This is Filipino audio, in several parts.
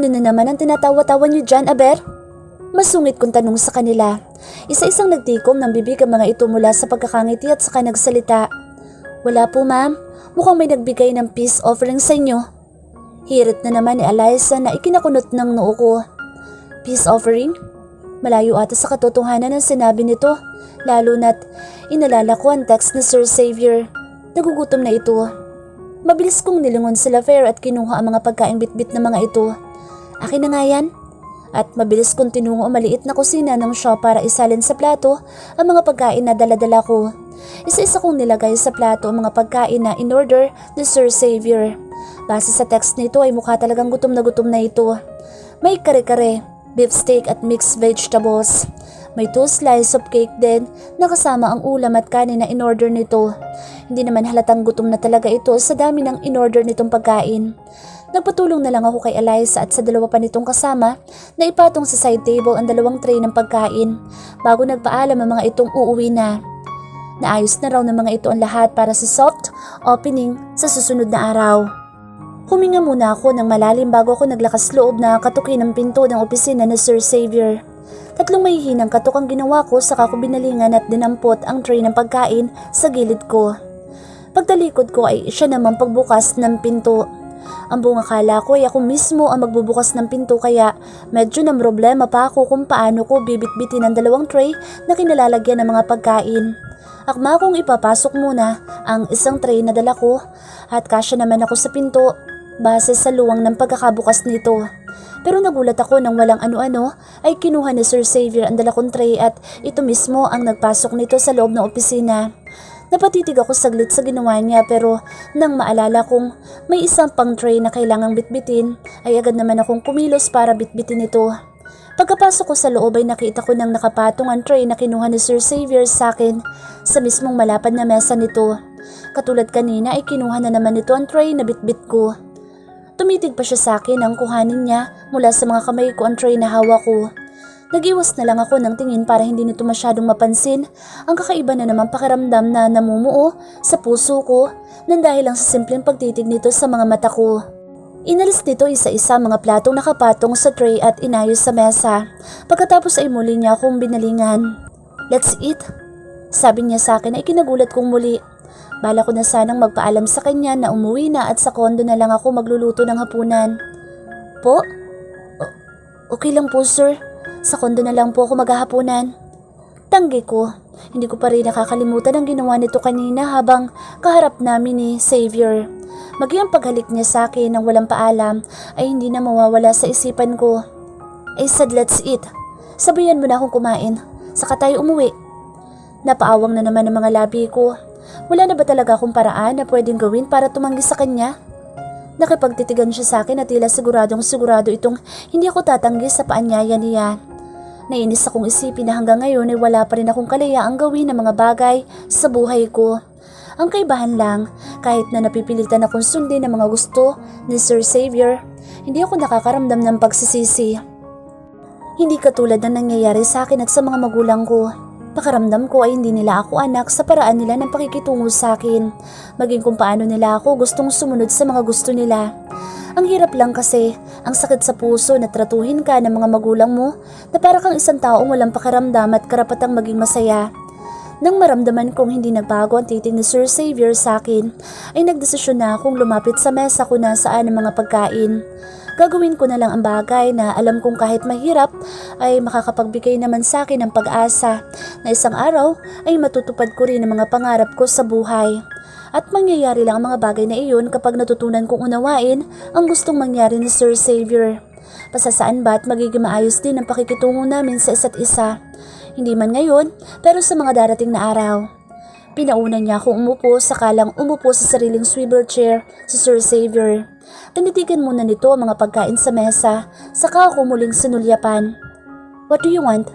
Ano na naman ang tinatawa-tawa niyo dyan, Aber? Masungit kong tanong sa kanila. Isa-isang nagtikom ng bibig ang mga ito mula sa pagkakangiti at saka nagsalita. Wala po ma'am, mukhang may nagbigay ng peace offering sa inyo. Hirit na naman ni Eliza na ikinakunot ng noo ko. Peace offering? Malayo ata sa katotohanan ang sinabi nito, lalo na't inalala ko ang text ni Sir Xavier. Nagugutom na ito. Mabilis kong nilingon sila Fair at kinuha ang mga pagkain bitbit na mga ito. Akin na nga yan. At mabilis kong tinungo ang maliit na kusina ng shop para isalin sa plato ang mga pagkain na daladala ko. Isa-isa kong nilagay sa plato ang mga pagkain na in-order ni Sir Xavier. Base sa text nito ay mukha talagang gutom na ito. May kare-kare, beef steak at mixed vegetables. May 2 slices of cake din na kasama ang ulam at kanin na in-order nito. Hindi naman halatang gutom na talaga ito sa dami ng in-order nitong pagkain. Nagpatulong na lang ako kay Eliza at sa dalawa pa nitong kasama na ipatong sa side table ang 2 tray ng pagkain bago nagpaalam ang mga itong uuwi na. Naayos na raw ng mga ito ang lahat para sa soft opening sa susunod na araw. Huminga muna ako ng malalim bago ako naglakas loob na katukin ang pinto ng opisina ni Sir Xavier. 3 mahihinang katok ang ginawa ko saka ko binalingan at dinampot ang tray ng pagkain sa gilid ko. Pagtalikod ko ay siya naman pagbukas ng pinto. Ang buong akala ko ay ako mismo ang magbubukas ng pinto kaya medyo ng problema pa ako kung paano ko bibitbitin ang 2 tray na kinalalagyan ng mga pagkain. Akma kong ipapasok muna ang isang tray na dala ko at kasya naman ako sa pinto base sa luwang ng pagkakabukas nito. Pero nagulat ako nang walang ano-ano ay kinuha ni Sir Xavier ang 2 tray at ito mismo ang nagpasok nito sa loob ng opisina. Napatitig ako saglit sa ginawa niya pero nang maalala kong may isang pang tray na kailangang bitbitin ay agad naman akong kumilos para bitbitin ito. Pagkapasok ko sa loob ay nakita ko nang nakapatong ang tray na kinuha ni Sir Xavier sa akin sa mismong malapad na mesa nito. Katulad kanina ay kinuha na naman nito ang tray na bitbit ko. Tumitig pa siya sa akin nang kuhanin niya mula sa mga kamay ko ang tray na hawak ko. Nag-iwas na lang ako ng tingin para hindi nito masyadong mapansin ang kakaiba na naman pakiramdam na namumuo sa puso ko nang dahil lang sa simpleng pagtitig nito sa mga mata ko. Inalis nito isa-isa mga platong nakapatong sa tray at inayos sa mesa. Pagkatapos ay muli niya akong binalingan. Let's eat, sabi niya sa akin na ikinagulat kong muli. Bala ko na sanang magpaalam sa kanya na umuwi na at sa kondo na lang ako magluluto ng hapunan. Po? Okay lang po sir. Sa kondo na lang po ako maghahapunan. Tanggi ko. Hindi ko pa rin nakakalimutan ang ginawa nito kanina habang kaharap namin ni Xavier. Maging ang paghalik niya sa akin nang walang paalam ay hindi na mawawala sa isipan ko. I said let's eat. Sabayan mo na akong kumain. Saka tayo umuwi. Napaawang na naman ang mga labi ko. Wala na ba talaga akong paraan na pwedeng gawin para tumanggi sa kanya? Nakipagtitigan siya sa akin at tila sigurado itong hindi ako tatanggi sa paanyaya niya. Nainis akong isipin na hanggang ngayon ay wala pa rin akong kalayaang gawin ng mga bagay sa buhay ko. Ang kaibahan lang, kahit na napipilitan akong sundin ang mga gusto ni Sir Xavier, hindi ako nakakaramdam ng pagsisisi. Hindi katulad ng nangyayari sa akin at sa mga magulang ko. Pakaramdam ko ay hindi nila ako anak sa paraan nila ng pakikitungo sa akin, maging kung paano nila ako gustong sumunod sa mga gusto nila. Ang hirap lang kasi, ang sakit sa puso na tratuhin ka ng mga magulang mo na para kang isang taong walang pakiramdam at karapatang maging masaya. Nang maramdaman kong hindi nagbago ang titig ni Sir Xavier sa akin, ay nagdesisyon na akong lumapit sa mesa kung nasaan ang mga pagkain. Gagawin ko na lang ang bagay na alam kong kahit mahirap ay makakapagbigay naman sa akin ng pag-asa na isang araw ay matutupad ko rin ang mga pangarap ko sa buhay. At mangyayari lang ang mga bagay na iyon kapag natutunan kong unawain ang gustong mangyari ni Sir Xavier. Pasasaan ba at magiging maayos din ang pakikitungo namin sa isa't isa. Hindi man ngayon, pero sa mga darating na araw. Pinauna niya akong umupo sakalang umupo sa sariling swivel chair si Sir Xavier. Tinitigan muna nito ang mga pagkain sa mesa, saka ako muling sinulyapan. What do you want?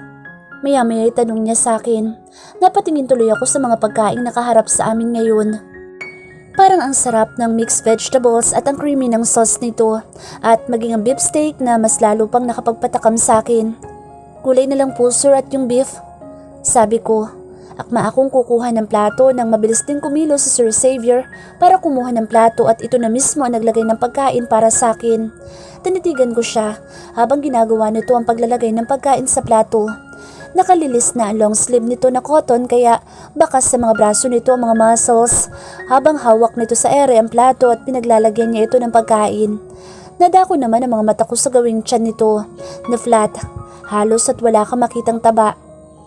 Maya-maya ay tanong niya sa akin. Napatingin tuloy ako sa mga pagkain nakaharap sa amin ngayon. Parang ang sarap ng mixed vegetables at ang creamy ng sauce nito at maging ang beef steak na mas lalo pang nakapagpatakam sa akin. Gulay na lang po sir at yung beef, sabi ko. Akma akong kukuha ng plato nang mabilis din kumilos si Sir Xavier para kumuha ng plato at ito na mismo ang naglagay ng pagkain para sa akin. Tinitigan ko siya habang ginagawa nito ang paglalagay ng pagkain sa plato. Nakalilis na ang long sleeve nito na cotton kaya bakas sa mga braso nito ang mga muscles habang hawak nito sa ere ang plato at pinaglalagyan niya ito ng pagkain. Nadako naman ang mga mata ko sa gawing tiyan nito na flat, halos at wala kang makitang taba.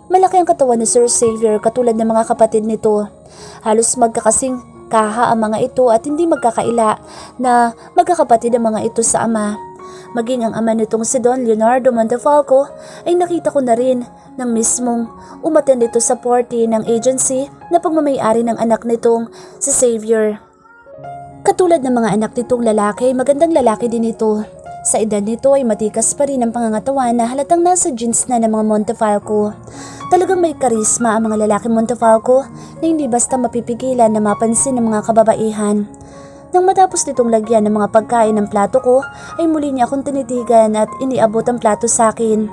Malaki ang katawan ni Sir Xavier katulad ng mga kapatid nito. Halos magkakasing kaha ang mga ito at hindi magkakaila na magkakapatid ang mga ito sa ama. Maging ang ama nitong si Don Leonardo Montefalco ay nakita ko na rin nang mismong umattend ito sa party ng agency na pagmamayari ng anak nitong si Xavier. Katulad ng mga anak nitong lalaki, magandang lalaki din ito. Sa edad nito ay matikas pa rin ang pangangatawan na halatang nasa genes na ng mga Montefalco. Talagang may karisma ang mga lalaki Montefalco na hindi basta mapipigilan na mapansin ng mga kababaihan. Nang matapos nitong lagyan ng mga pagkain ng plato ko, ay muli niya akong tinitigan at iniabot ang plato sa akin.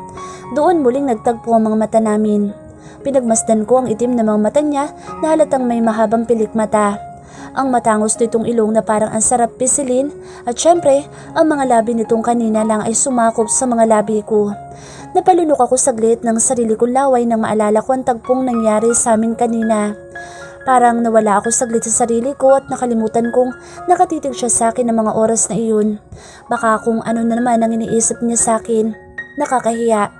Doon muling nagtagpo ang mga mata namin. Pinagmasdan ko ang itim na mga mata niya na halatang may mahabang pilik mata. Ang matangos nitong ilong na parang ang sarap pisilin at syempre ang mga labi nitong kanina lang ay sumakop sa mga labi ko. Napalunok ako saglit ng sarili kong laway nang maalala ko ang tagpong nangyari sa amin kanina. Parang nawala ako saglit sa sarili ko at nakalimutan kong nakatitig siya sa akin ng mga oras na iyon. Baka kung ano na naman ang iniisip niya sa akin. Nakakahiya.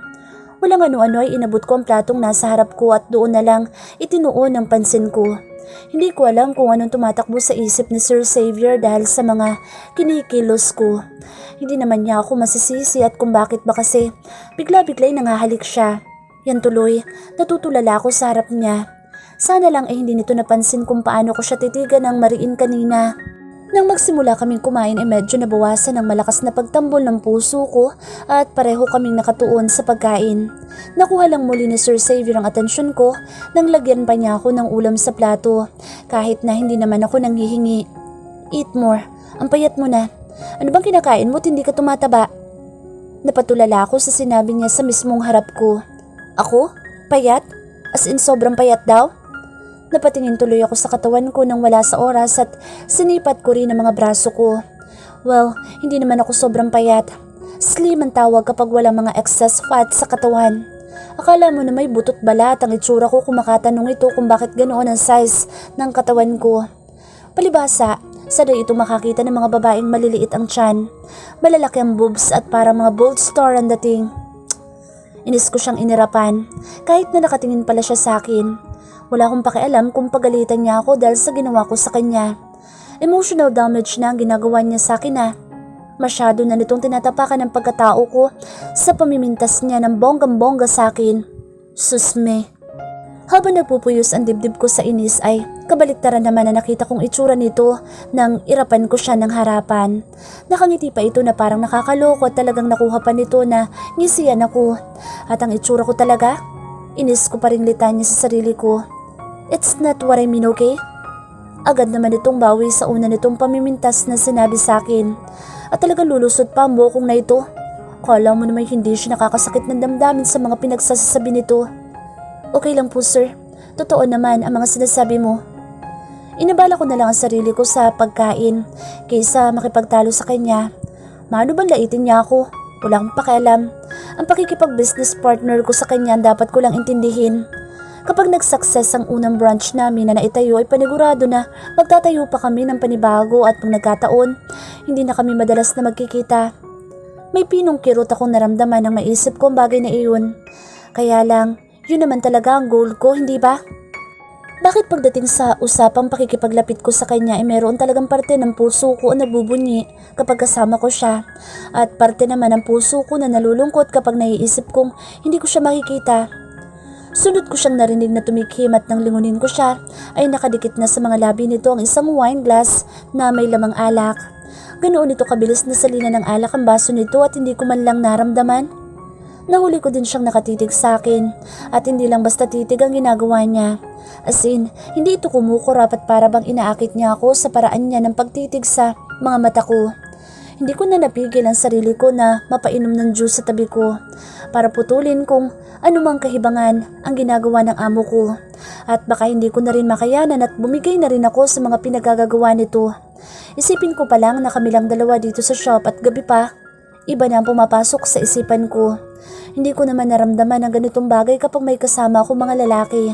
Walang ano-ano ay inabot ko ang platong nasa harap ko at doon na lang itinuon ang pansin ko. Hindi ko alam kung anong tumatakbo sa isip ni Sir Xavier dahil sa mga kinikilos ko. Hindi naman niya ako masisisi at kung bakit ba kasi bigla-bigla'y nangahalik siya. Yan tuloy, natutulala ako sa harap niya. Sana lang ay hindi nito napansin kung paano ko siya titigan ng mariin kanina. Nang magsimula kaming kumain ay medyo nabawasan ang malakas na pagtambol ng puso ko at pareho kaming nakatuon sa pagkain. Nakuha lang muli ni Sir Xavier ang atensyon ko nang lagyan pa niya ako ng ulam sa plato kahit na hindi naman ako nanghihingi. Eat more, ang payat mo na. Ano bang kinakain mo at hindi ka tumataba? Napatulala ako sa sinabi niya sa mismong harap ko. Ako? Payat? As in sobrang payat daw? Napatingin tuloy ako sa katawan ko nang wala sa oras at sinipat ko rin ang mga braso ko. Well, hindi naman ako sobrang payat. Slim ang tawag kapag walang mga excess fat sa katawan. Akala mo na may butot balat ang itsura ko kung makatanong ito kung bakit ganoon ang size ng katawan ko. Palibhasa, sanay ito makakita ng mga babaeng maliliit ang tiyan. Malalaki ang boobs at parang mga bold star ang dating. Inis ko siyang inirapan kahit na nakatingin pala siya sa akin. Wala akong pakialam kung pagalitan niya ako dahil sa ginawa ko sa kanya. Emotional damage na ang ginagawa niya sa akin Masyado na nitong tinatapakan ng pagkatao ko sa pamimintas niya ng bonggang-bongga sa akin. Susme. Habang nagpupuyos ang dibdib ko sa inis ay kabaliktaran naman na nakita kong itsura nito nang irapan ko siya ng harapan. Nakangiti pa ito na parang nakakaloko at talagang nakuha pa nito na ngisiyan ako. At ang itsura ko talaga, inis ko pa ring litanya sa sarili ko. It's not what I mean, okay? Agad naman itong bawi sa una nitong pamimintas na sinabi sa akin. At talagang lulusot pa ang bukong na ito. Kala mo naman hindi siya nakakasakit ng damdamin sa mga pinagsasabi nito. Okay lang po sir, totoo naman ang mga sinasabi mo. Inabala ko na lang ang sarili ko sa pagkain kaysa makipagtalo sa kanya. Maano bang laitin niya ako? Wala akong pakialam. Ang pakikipag-business partner ko sa kanya dapat ko lang intindihin. Kapag nag-success ang unang branch namin na naitayo ay panigurado na magtatayo pa kami ng panibago at pag nagkataon, hindi na kami madalas na magkikita. May pinong kirot akong naramdaman nang maisip ko ang bagay na iyon. Kaya lang, yun naman talaga ang goal ko, hindi ba? Bakit pagdating sa usapang pakikipaglapit ko sa kanya ay meron talagang parte ng puso ko na nabubunyi kapag kasama ko siya at parte naman ng puso ko na nalulungkot kapag naiisip kong hindi ko siya makikita. Sunod ko siyang narinig na tumikhim at nang lingunin ko siya ay nakadikit na sa mga labi nito ang isang wine glass na may lamang alak. Ganoon ito kabilis na salina ng alak ang baso nito at hindi ko man lang naramdaman. Nahuli ko din siyang nakatitig sa akin at hindi lang basta titig ang ginagawa niya. As in, hindi ito kumukurap at para bang inaakit niya ako sa paraan niya ng pagtitig sa mga mata ko. Hindi ko na napigil ang sarili ko na mapainom ng juice sa tabi ko para putulin kung anumang kahibangan ang ginagawa ng amo ko. At baka hindi ko na rin makayanan at bumigay na rin ako sa mga pinagagagawa nito. Isipin ko pa lang na kami lang dalawa dito sa shop at gabi pa, iba na ang pumapasok sa isipan ko. Hindi ko naman naramdaman ang ganitong bagay kapag may kasama akong mga lalaki.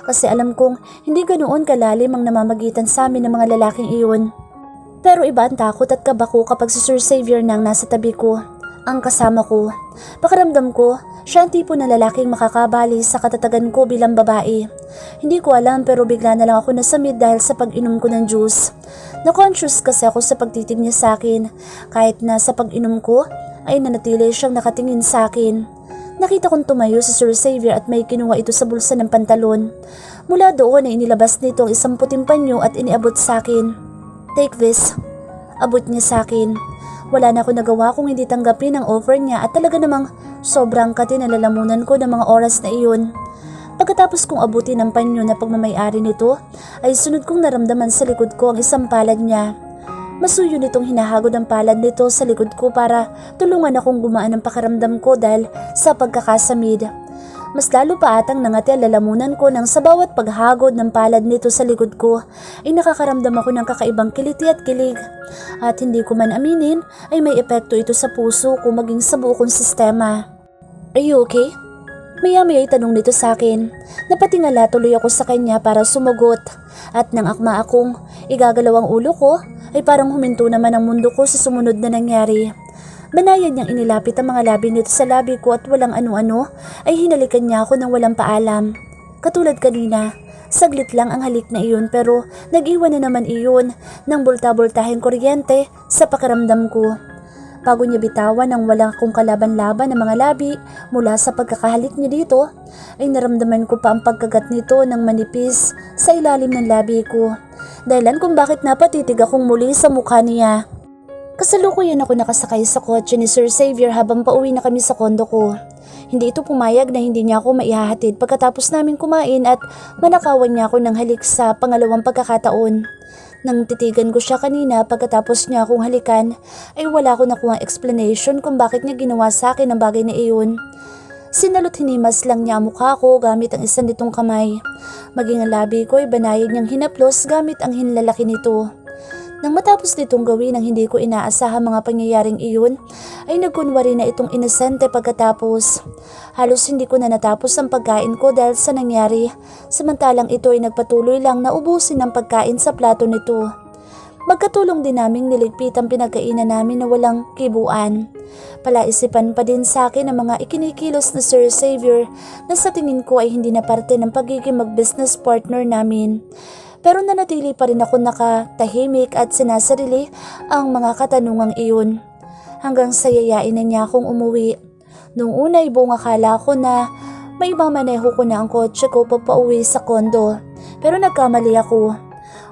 Kasi alam kong hindi ganoon kalalim ang namamagitan sa amin ng mga lalaking iyon. Pero iba ang takot at kaba ko kapag si Sir Xavier nang nasa tabi ko, ang kasama ko. Pakiramdam ko, siya ang tipo na lalaking makakabali sa katatagan ko bilang babae. Hindi ko alam pero bigla na lang ako nasamid dahil sa pag-inom ko ng juice. Na-conscious kasi ako sa pagtitig niya sa akin, kahit na sa pag-inom ko ay nanatili siyang nakatingin sa akin. Nakita kong tumayo si Sir Xavier at may kinuha ito sa bulsa ng pantalon. Mula doon ay inilabas nito ang isang puting panyo at iniabot sa akin. "Take this." Abot niya sa akin. Wala na ako nagawa kung hindi tanggapin ang offer niya at talaga namang sobrang katinalalamunan ko ng mga oras na iyon. Pagkatapos kong abutin ang panyo na pagmamayari nito, ay sunod kong naramdaman sa likod ko ang isang palad niya. Masuyo nitong hinahagod ang palad nito sa likod ko para tulungan akong gumaan ang pakiramdam ko dahil sa pagkakasamid. Mas lalo pa atang nangati ang lalamunan ko nang sa bawat paghagod ng palad nito sa likod ko ay nakakaramdam ako ng kakaibang kiliti at kilig. At hindi ko man aminin ay may epekto ito sa puso ko maging sa buo kong sistema. "Are you okay?" Maya-maya ay tanong nito sa akin. Napatingala tuloy ako sa kanya para sumagot. At nang akma akong igagalaw ang ulo ko ay parang huminto naman ang mundo ko sa sumunod na nangyari. Banayad niyang inilapit ang mga labi nito sa labi ko at walang ano-ano ay hinalikan niya ako ng walang paalam. Katulad kanina, saglit lang ang halik na iyon pero nag-iwan na naman iyon ng bulta-bultahing kuryente sa pakiramdam ko. Bago niya bitawan ang walang akong kalaban-laban ng mga labi mula sa pagkakahalik niya dito, ay naramdaman ko pa ang pagkagat nito ng manipis sa ilalim ng labi ko. Dahilan kung bakit napatitig akong muli sa mukha niya. Kasalukuyan ako nakasakay sa kotse ni Sir Xavier habang pauwi na kami sa kondo ko. Hindi ito pumayag na hindi niya ako maihahatid pagkatapos namin kumain at manakawan niya ako ng halik sa pangalawang pagkakataon. Nang titigan ko siya kanina pagkatapos niya akong halikan, ay wala ko nakuha explanation kung bakit niya ginawa sa akin ang bagay na iyon. Sinalot hinimas lang niya ang mukha ko gamit ang isa nitong kamay. Maging ang labi ko ay banayad niyang hinaplos gamit ang hinlalaki nito. Nang matapos nitong gawin ang hindi ko inaasahang mga pangyayaring iyon, ay nagkunwari na itong inosente pagkatapos. Halos hindi ko na natapos ang pagkain ko dahil sa nangyari, samantalang ito ay nagpatuloy lang na ubusin ang pagkain sa plato nito. Magkatulong din naming niligpit ang pinagkainan namin na walang kibuan. Palaisipan pa din sa akin ang mga ikinikilos na Sir Xavier na sa tingin ko ay hindi na parte ng pagiging mag-business partner namin. Pero nanatili pa rin ako nakatahimik at sinasarili ang mga katanungang iyon. Hanggang sa yayain na niya akong umuwi. Noong una ay buong akala ko na may mamaneho ko na ang kotse ko papauwi sa kondo. Pero nagkamali ako.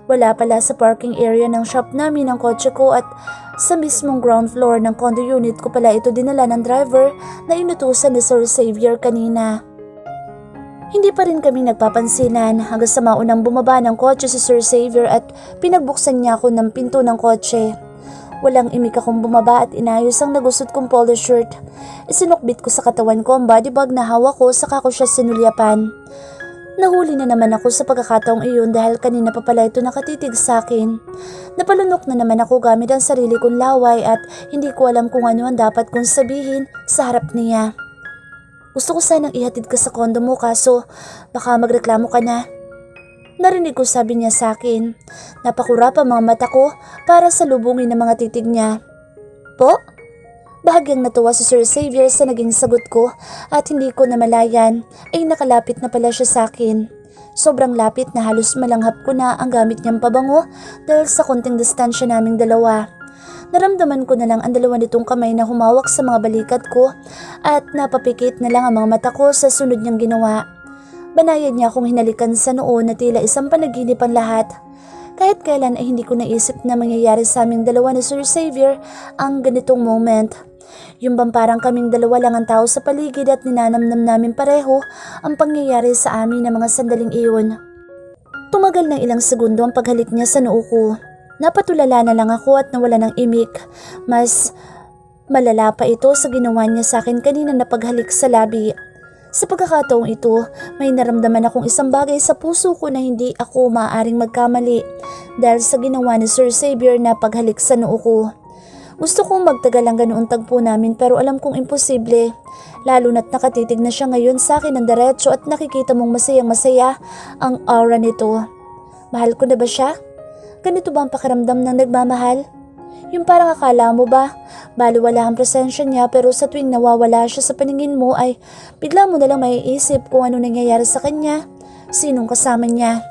Wala pala sa parking area ng shop namin ang kotse ko at sa mismong ground floor ng condo unit ko pala ito dinala ng driver na inutusan ni Sir Xavier kanina. Hindi pa rin kami nagpapansinan hanggang sa maunang bumaba ng kotse si Sir Xavier at pinagbuksan niya ako ng pinto ng kotse. Walang imik akong bumaba at inayos ang nagusot kong polo shirt. Isinukbit ko sa katawan ko ang body bag na hawak ko saka ko siya sinulyapan. Nahuli na naman ako sa pagkakataong iyon dahil kanina pa pala ito nakatitig sa akin. Napalunok na naman ako gamit ang sarili kong laway at hindi ko alam kung ano ang dapat kong sabihin sa harap niya. Gusto ko sanang ihatid ka sa kondo mo kaso baka magreklamo ka na. Narinig ko sabi niya sa akin. Napakura pa mga mata ko para salubungin ng mga titig niya. Po? Bahagyang natuwa si Sir Xavier sa naging sagot ko at hindi ko namalayan ay nakalapit na pala siya sa akin. Sobrang lapit na halos malanghap ko na ang gamit niyang pabango dahil sa konting distansya naming dalawa. Naramdaman ko na lang ang dalawa nitong kamay na humawak sa mga balikat ko at napapikit na lang ang mga mata ko sa sunod niyang ginawa. Banayad niya akong hinalikan sa noo na tila isang panaginip ang lahat. Kahit kailan ay hindi ko naisip na mangyayari sa aming dalawa ni Sir Xavier ang ganitong moment. Yung bang parang kaming dalawa lang ang tao sa paligid at ninanamnam namin pareho ang pangyayari sa amin ng mga sandaling iyon. Tumagal ng ilang segundo ang paghalik niya sa noo ko. Napatulala na lang ako at nawala ng imik. Mas malala pa ito sa ginawa niya sa akin kanina na paghalik sa labi. Sa pagkakataong ito, may naramdaman akong isang bagay sa puso ko na hindi ako maaaring magkamali dahil sa ginawa ni Sir Xavier na paghalik sa noo ko. Gusto kong magtagal ang ganoong tagpo namin pero alam kong imposible. Lalo na't nakatitig na siya ngayon sa akin ng diretso at nakikita mong masayang masaya ang aura nito. Mahal ko na ba siya? Ganito ba ang pakiramdam ng nagmamahal? Yung parang akala mo ba, baliwala ang presensya niya pero sa tuwing nawawala siya sa paningin mo ay bigla mo nalang maiisip kung ano nangyayari sa kanya, sinong kasama niya.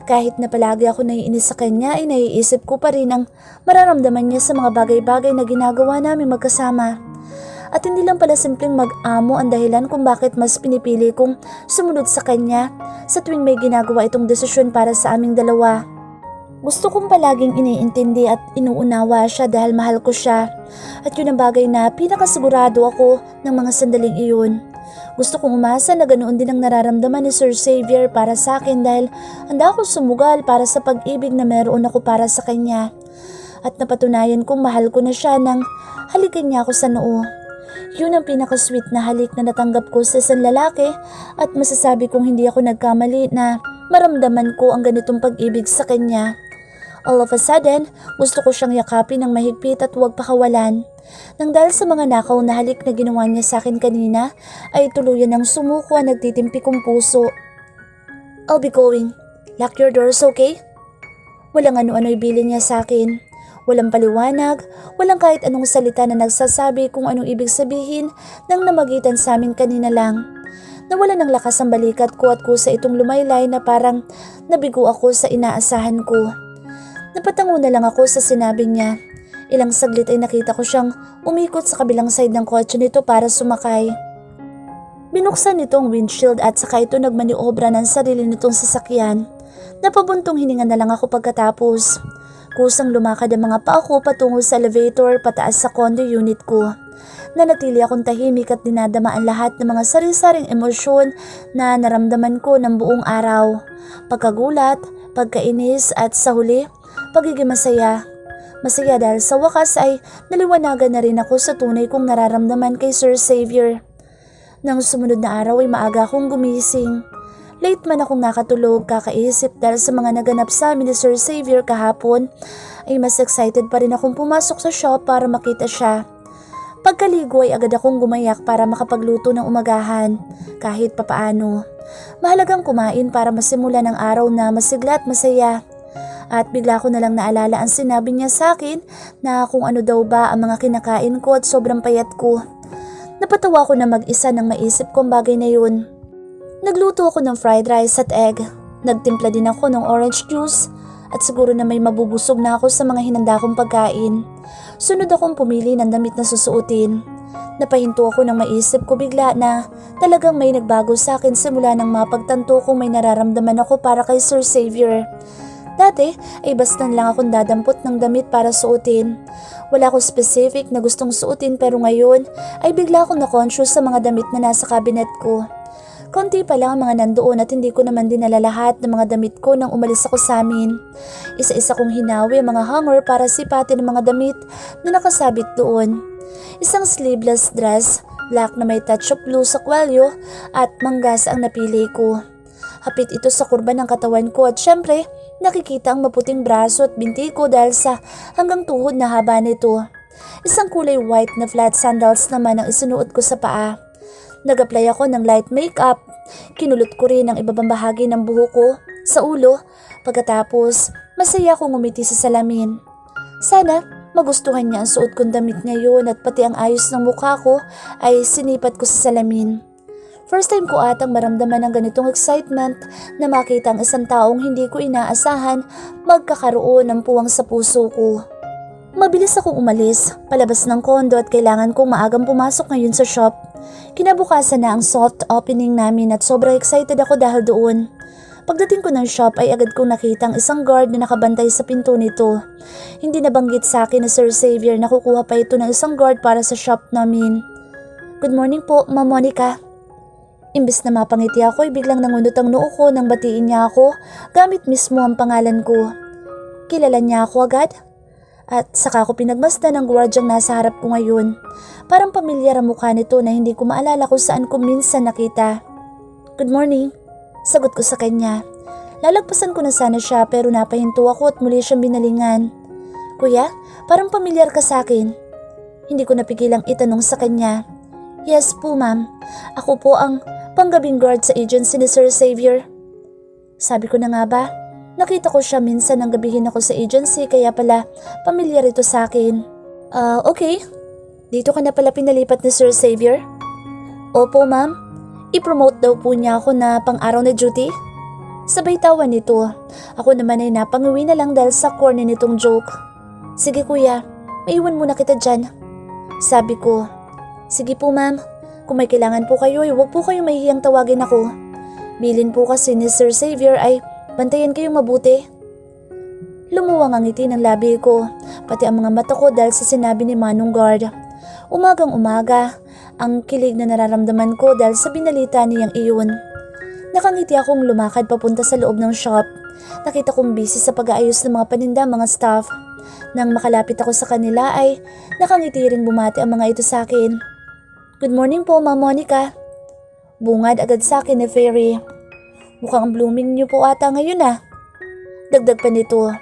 Kahit na palagi ako naiinis sa kanya ay naiisip ko pa rin ang mararamdaman niya sa mga bagay-bagay na ginagawa namin magkasama. At hindi lang pala simpleng mag-amo ang dahilan kung bakit mas pinipili kong sumunod sa kanya sa tuwing may ginagawa itong desisyon para sa aming dalawa. Gusto kong palaging iniintindi at inuunawa siya dahil mahal ko siya. At yun ang bagay na pinakasigurado ako ng mga sandaling iyon. Gusto kong umasa na ganoon din ang nararamdaman ni Sir Xavier para sa akin dahil handa akong sumugal para sa pag-ibig na meron ako para sa kanya. At napatunayan kong mahal ko na siya nang halikan niya ako sa noo. Yun ang pinaka-sweet na halik na natanggap ko sa isang lalaki at masasabi kong hindi ako nagkamali na maramdaman ko ang ganitong pag-ibig sa kanya. All of a sudden, gusto ko siyang yakapin ng mahigpit at huwag pakawalan. Nang dahil sa mga nakaw na halik na ginawa niya sa akin kanina, ay tuluyan ng sumuko ang nagtitimpi kong puso. I'll be going. Lock your doors, okay? Walang ano-ano'y bilin niya sa akin. Walang paliwanag, walang kahit anong salita na nagsasabi kung anong ibig sabihin nang namagitan sa amin kanina lang. Nawala ng lakas ang balikat ko at kusa itong lumaylay na parang nabigo ako sa inaasahan ko. Napatango na lang ako sa sinabi niya. Ilang saglit ay nakita ko siyang umikot sa kabilang side ng kotse nito para sumakay. Binuksan nito ang windshield at saka ito nagmaniobra ng sarili nitong sasakyan. Napabuntong hininga na lang ako pagkatapos. Kusang lumakad ang mga paa ko patungo sa elevator pataas sa condo unit ko. Nanatili akong tahimik at dinadama ang lahat ng mga sari-saring emosyon na naramdaman ko ng buong araw. Pagkagulat, pagkainis at sa huli, pagiging masaya. Masaya dahil sa wakas ay naliwanagan na rin ako sa tunay kong nararamdaman kay Sir Xavier. Nang sumunod na araw ay maaga akong gumising. Late man akong nakatulog kakaisip dahil sa mga naganap sa amin ni Sir Xavier kahapon ay mas excited pa rin akong pumasok sa shop para makita siya. Pagkaligo ay agad akong gumayak para makapagluto ng umagahan kahit papaano. Mahalagang kumain para masimulan ang araw na masigla at masaya. At bigla ko na lang naalala ang sinabi niya sa akin na kung ano daw ba ang mga kinakain ko at sobrang payat ko. Napatawa ko na mag-isa nang maisip ko ang bagay na yun. Nagluto ako ng fried rice at egg. Nagtimpla din ako ng orange juice at siguro na may mabubusog na ako sa mga hinanda kong pagkain. Sunod akong pumili ng damit na susuotin. Napahinto ako nang maisip ko bigla na talagang may nagbago sa akin simula nang mapagtanto kong may nararamdaman ako para kay Sir Xavier. Dati ay basta lang akong dadampot ng damit para suotin. Wala akong specific na gustong suotin pero ngayon ay bigla akong na-conscious sa mga damit na nasa cabinet ko. Konti pa lang ang mga nandoon at hindi ko naman dinala lahat ng mga damit ko nang umalis ako sa amin. Isa-isa kong hinawi ang mga hanger para sipatin ang mga damit na nakasabit doon. Isang sleeveless dress, black na may touch of blue sa kwelyo at manggas ang napili ko. Hapit ito sa kurba ng katawan ko at syempre nakikita ang maputing braso at binti ko dahil sa hanggang tuhod na haba nito. Isang kulay white na flat sandals naman ang isinuot ko sa paa. Nag-apply ako ng light makeup. Kinulot ko rin ang ibabang bahagi ng buhok ko sa ulo. Pagkatapos, masaya akong ngumiti sa salamin. Sana magustuhan niya ang suot kong damit ngayon at pati ang ayos ng mukha ko ay sinipat ko sa salamin. First time ko atang maramdaman ng ganitong excitement na makita ang isang taong hindi ko inaasahan magkakaroon ng puwang sa puso ko. Mabilis akong umalis, palabas ng kondo at kailangan kong maagang pumasok ngayon sa shop. Kinabukasan na ang soft opening namin at sobrang excited ako dahil doon. Pagdating ko ng shop ay agad kong nakita ang isang guard na nakabantay sa pinto nito. Hindi nabanggit sa akin na Sir Xavier na kukuha pa ito ng isang guard para sa shop namin. Good morning po, Ma'am Monica. Imbes na mapangiti ako ay biglang nangunot ang noo ko nang batiin niya ako gamit mismo ang pangalan ko. kilala niya ako agad. At saka ko pinagmasdan ng gwardyang nasa harap ko ngayon. Parang pamilyar ang mukha nito na hindi ko maalala kung saan ko minsan nakita. "Good morning," sagot ko sa kanya. Lalagpasan ko na sana siya pero napahinto ako at muli siyang binalingan. "Kuya, parang pamilyar ka sa akin." Hindi ko napigilang itanong sa kanya. "Yes po ma'am, ako po ang panggabing guard sa agency ni Sir Xavier." Sabi ko na nga ba? Nakita ko siya minsan nang gabihin ako sa agency kaya pala pamilyar ito sa akin. Okay. Dito ka na pala pinalipat ni Sir Xavier?" "Opo ma'am. I-promote daw po niya ako na pang-araw na duty." Sabay tawa nito. Ako naman ay napanguwi na lang dahil sa corny nitong joke. "Sige kuya, maiwan muna kita dyan." Sabi ko. "Sige po ma'am. Kung may kailangan po kayo ay huwag po kayong mahihiyang tawagin ako. Bilin po kasi ni Sir Xavier ay bantayan kayong mabuti." Lumuwang ang ngiti ng labi ko, pati ang mga mata ko dahil sa sinabi ni Manong Guard. Umagang umaga, ang kilig na nararamdaman ko dahil sa binalita niyang iyon. Nakangiti akong lumakad papunta sa loob ng shop. Nakita kong busy sa pag-aayos ng mga paninda mga staff. Nang makalapit ako sa kanila ay nakangiti ring bumati ang mga ito sa akin. "Good morning po, Ma'am Monica." Bungad agad sa akin ni Fairy. "Mukhang blooming niyo po ata ngayon ah." Dagdag pa nito.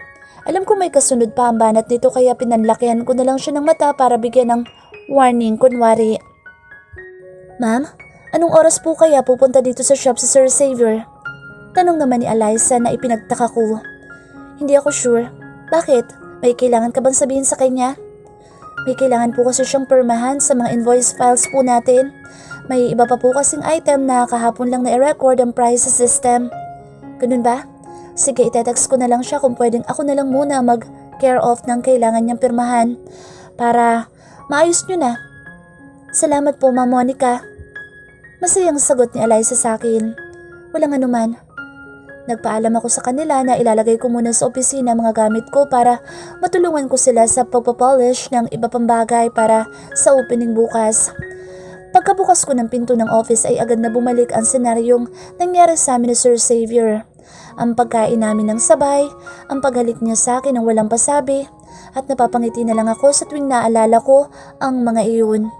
Alam ko may kasunod pa ang banat nito kaya pinanlakihan ko na lang siya ng mata para bigyan ng warning kunwari. "Ma'am, anong oras po kaya pupunta dito sa shop si Sir Xavier?" Tanong naman ni Eliza na ipinagtaka ko. "Hindi ako sure. Bakit? May kailangan ka bang sabihin sa kanya?" "May kailangan po kasi siyang permahan sa mga invoice files po natin. May iba pa po kasing item na kahapon lang na i-record ang price sa system." "Ganun ba? Sige, itetext ko na lang siya kung pwedeng ako na lang muna mag-care of ng kailangan niyang pirmahan para maayos niyo na." "Salamat po, Ma'am Monica." Masayang sagot ni Eliza sa akin. "Walang anuman." Nagpaalam ako sa kanila na ilalagay ko muna sa opisina mga gamit ko para matulungan ko sila sa pagpapolish ng iba pang bagay para sa opening bukas. Pagkabukas ko ng pinto ng office ay agad na bumalik ang senaryong nangyari sa amin ni Sir Xavier. Ang pagkain namin ng sabay, ang paghalik niya sa akin ng walang pasabi, at napapangiti na lang ako sa tuwing naalala ko ang mga iyon.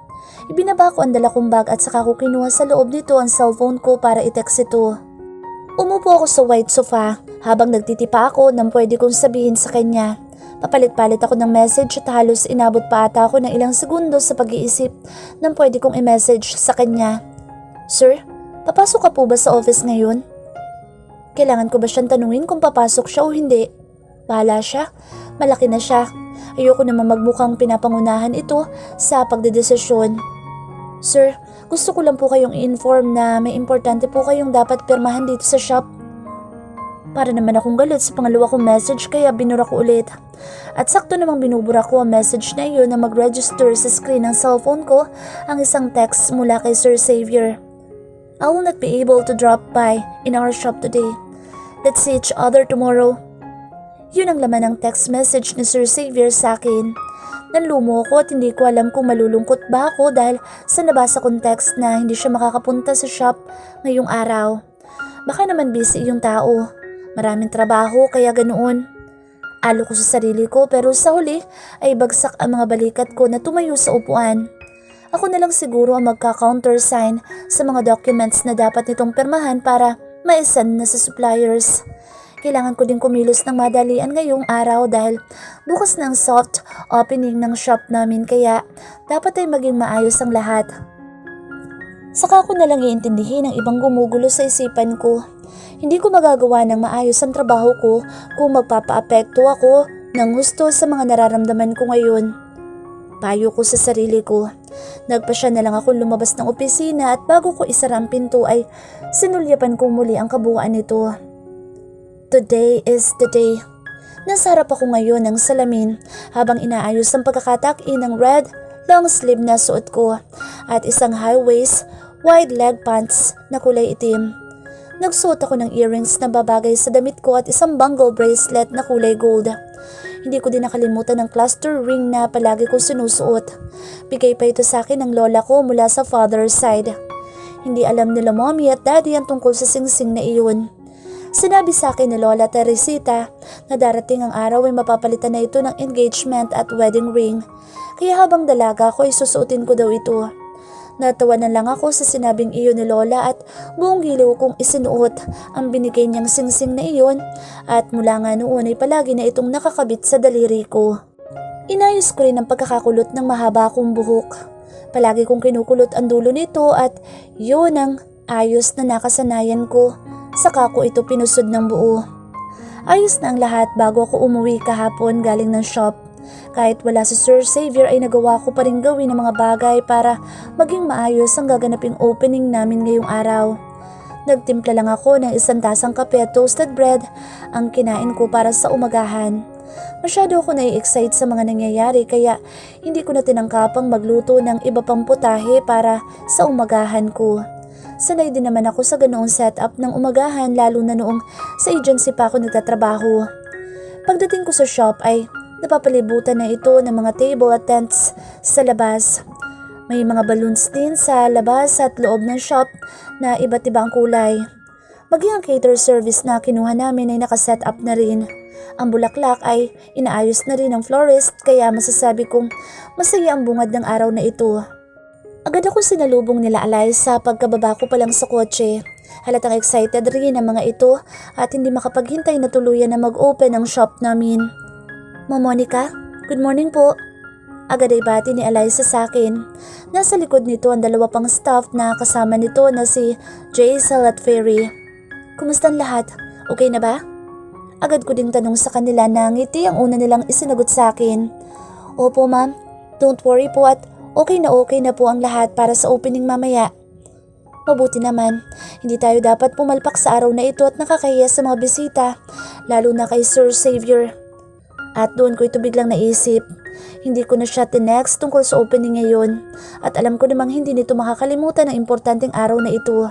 Ibinaba ko ang dala kong bag at saka ko kinuha sa loob nito ang cellphone ko para i-text ito. Umupo ako sa white sofa habang nagtitipa ako ng pwede kong sabihin sa kanya. Papalit-palit ako ng message at halos inabot pa ata ako ng ilang segundo sa pag-iisip ng pwede kong i-message sa kanya. "Sir, papasok ka po ba sa office ngayon?" Kailangan ko ba siyang tanungin kung papasok siya o hindi? Bahala siya. Malaki na siya. Ayoko naman magmukhang pinapangunahan ito sa pagdedesisyon. "Sir, gusto ko lang po kayong i-inform na may importante po kayong dapat pirmahan dito sa shop." Para naman akong galit sa pangalawa kong message kaya binura ko ulit. At sakto namang binubura ko ang message na iyon na mag-register sa screen ng cellphone ko ang isang text mula kay Sir Xavier. "I will not be able to drop by in our shop today. Let's see each other tomorrow." Yun ang laman ng text message ni Sir Xavier sa akin. Nanlumo ako at hindi ko alam kung malulungkot ba ako dahil sa nabasa kong text na hindi siya makakapunta sa shop ngayong araw. Baka naman busy yung tao. Maraming trabaho kaya ganoon. Alo ko sa sarili ko pero sa huli ay bagsak ang mga balikat ko na tumayo sa upuan. Ako na lang siguro ang magka-countersign sa mga documents na dapat nitong pirmahan para ma-send na sa suppliers. Kailangan ko din kumilos ng madalian ngayong araw dahil bukas na ang soft opening ng shop namin kaya dapat ay maging maayos ang lahat. Saka ko na lang iintindihin ang ibang gumugulo sa isipan ko. Hindi ko magagawa ng maayos ang trabaho ko kung magpapaapekto ako ng gusto sa mga nararamdaman ko ngayon. Payo ko sa sarili ko. Nagpasya na lang akong lumabas ng opisina at bago ko isara ang pinto ay sinulyapan ko muli ang kabuuan nito. Today is the day. Nasa harap ako ngayon ng salamin habang inaayos ang pagkakatak-in ng red long sleeve na suot ko at isang high-waist, wide leg pants na kulay itim. Nagsuot ako ng earrings na babagay sa damit ko at isang bangle bracelet na kulay gold. Hindi ko din nakalimutan ng cluster ring na palagi ko sinusuot. Bigay pa ito sa akin ng lola ko mula sa father's side. Hindi alam nila mommy at daddy ang tungkol sa singsing na iyon. Sinabi sa akin ni Lola Teresita na darating ang araw ay mapapalitan na ito ng engagement at wedding ring. Kaya habang dalaga ako ay susuotin ko daw ito. Natawanan lang ako sa sinabing iyon ni Lola at buong giliw kong isinuot ang binigay niyang singsing na iyon at mula nga noon ay palagi na itong nakakabit sa daliri ko. Inayos ko rin ang pagkakakulot ng mahaba kong buhok. Palagi kong kinukulot ang dulo nito at yun ang ayos na nakasanayan ko. Saka ko ito pinusod ng buo. Ayos na ang lahat bago ako umuwi kahapon galing ng shop. Kahit wala si Sir Xavier ay nagawa ko pa rin gawin ang mga bagay para maging maayos ang gaganaping opening namin ngayong araw. Nagtimpla lang ako ng 1 tasang kape at toasted bread ang kinain ko para sa umagahan. Masyado ako nai-excite sa mga nangyayari kaya hindi ko na tinangkapang magluto ng iba pang putahe para sa umagahan ko. Sanay din naman ako sa ganoong setup ng umagahan lalo na noong sa agency pa ako nagtatrabaho. Pagdating ko sa shop ay napapalibutan na ito ng mga table at tents sa labas. May mga balloons din sa labas at loob ng shop na iba't ibang kulay. Maging ang cater service na kinuha namin ay nakaset up na rin. Ang bulaklak ay inaayos na rin ng florist kaya masasabi kong masaya ang bungad ng araw na ito. Agad ako sinalubong nila Alay sa pagkababa ko pa lang sa kotse. Halatang excited rin ang mga ito at hindi makapaghintay na tuluyan na mag-open ang shop namin. Ma'am Monica, good morning po. Agad ay bati ni Eliza sa akin. Nasa likod nito ang 2 pang staff na kasama nito na si Jaisal at Ferry. Kumusta ang lahat? Okay na ba? Agad ko ding tanong sa kanila na ngiti ang una nilang isinagot sa akin. Opo ma'am, don't worry po at okay na po ang lahat para sa opening mamaya. Mabuti naman, hindi tayo dapat pumalpak sa araw na ito at nakakahiya sa mga bisita, lalo na kay Sir Xavier. At doon ko ito biglang naisip. Hindi ko na siya tinext tungkol sa opening ngayon at alam ko namang hindi nito makakalimutan ang importanteng araw na ito.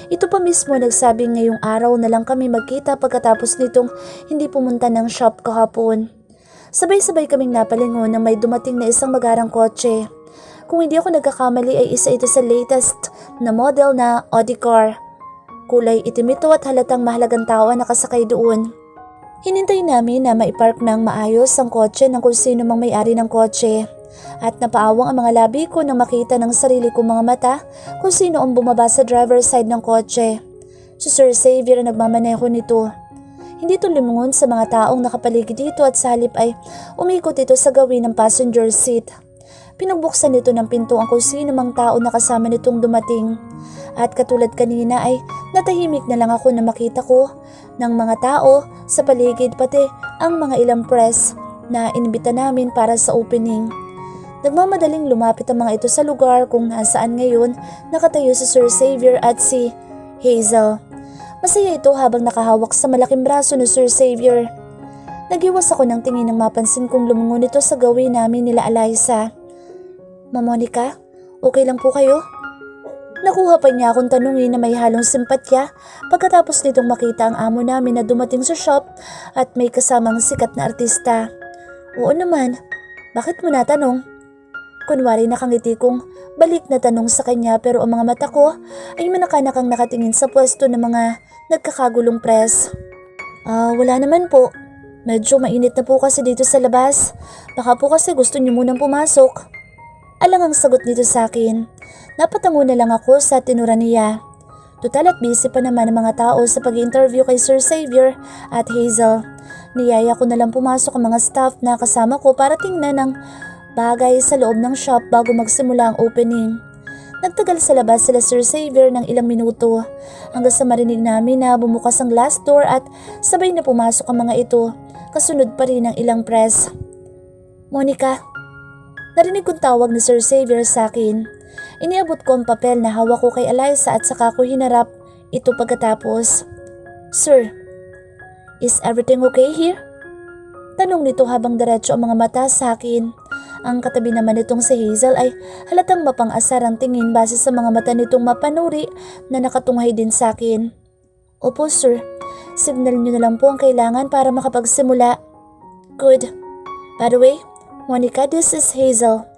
Ito pa mismo nagsabing ngayong araw na lang kami magkita pagkatapos nitong hindi pumunta ng shop kahapon. Sabay-sabay kaming napalingon na may dumating na isang magarang kotse. Kung hindi ako nagkakamali ay isa ito sa latest na model na Audi car. Kulay itim ito at halatang mahalagang tao ang nakasakay doon. Hinintay namin na maipark ng maayos ang kotse ng kung sino mang may-ari ng kotse. At napaawang ang mga labi ko nang makita ng sarili kong mga mata kung sino ang bumaba sa driver's side ng kotse. Si Sir Xavier ang nagmamaneho nito. Hindi ito lumungon sa mga taong nakapaligid dito at sa halip ay umikot ito sa gawin ng passenger seat. Pinubuksan nito ng pinto ang kung sino mang tao na kasama nitong dumating. At katulad kanina ay natahimik na lang ako na makita ko ng mga tao sa paligid pati ang mga ilang press na inibita namin para sa opening. Nagmamadaling lumapit ang mga ito sa lugar kung nasaan ngayon nakatayo si Sir Xavier at si Hazel. Masaya ito habang nakahawak sa malaking braso ni Sir Xavier. Nagiwas ako ng tingin nang mapansin kong lumungon ito sa gawin namin nila Eliza. Ma'am Monica, okay lang po kayo? Nakuha pa niya akong tanungin na may halong simpatya pagkatapos nitong makita ang amo namin na dumating sa shop at may kasamang sikat na artista. Oo naman, bakit mo natanong? Kunwari nakangiti kong balik na tanong sa kanya pero ang mga mata ko ay manakanakang nakatingin sa pwesto ng mga nagkakagulong press. Wala naman po. Medyo mainit na po kasi dito sa labas. Baka po kasi gusto niyo munang pumasok. Alang ang sagot nito sa akin. Napatango na lang ako sa tinura niya. Total at busy pa naman ang mga tao sa pag-interview kay Sir Xavier at Hazel. Niyaya ko na lang pumasok ang mga staff na kasama ko para tingnan ang bagay sa loob ng shop bago magsimula ang opening. Nagtagal sa labas sila Sir Xavier ng ilang minuto hanggang sa marinig namin na bumukas ang glass door at sabay na pumasok ang mga ito. Kasunod pa rin ang ilang press. Monica, narinig kong tawag ni Sir Xavier sa akin. Iniabot ko ang papel na hawak ko kay Eliza at saka ko hinarap ito pagkatapos. Sir, is everything okay here? Tanong nito habang diretso ang mga mata sa akin. Ang katabi naman nitong si Hazel ay halatang mapang-asar ang tingin base sa mga mata nitong mapanuri na nakatunghay din sa akin. Opo sir, signal niyo na lang po ang kailangan para makapagsimula. Good. By the way, Monica, this is Hazel.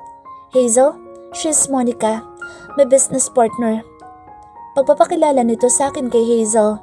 Hazel, she's Monica, my business partner. Pagpapakilala nito sa akin kay Hazel.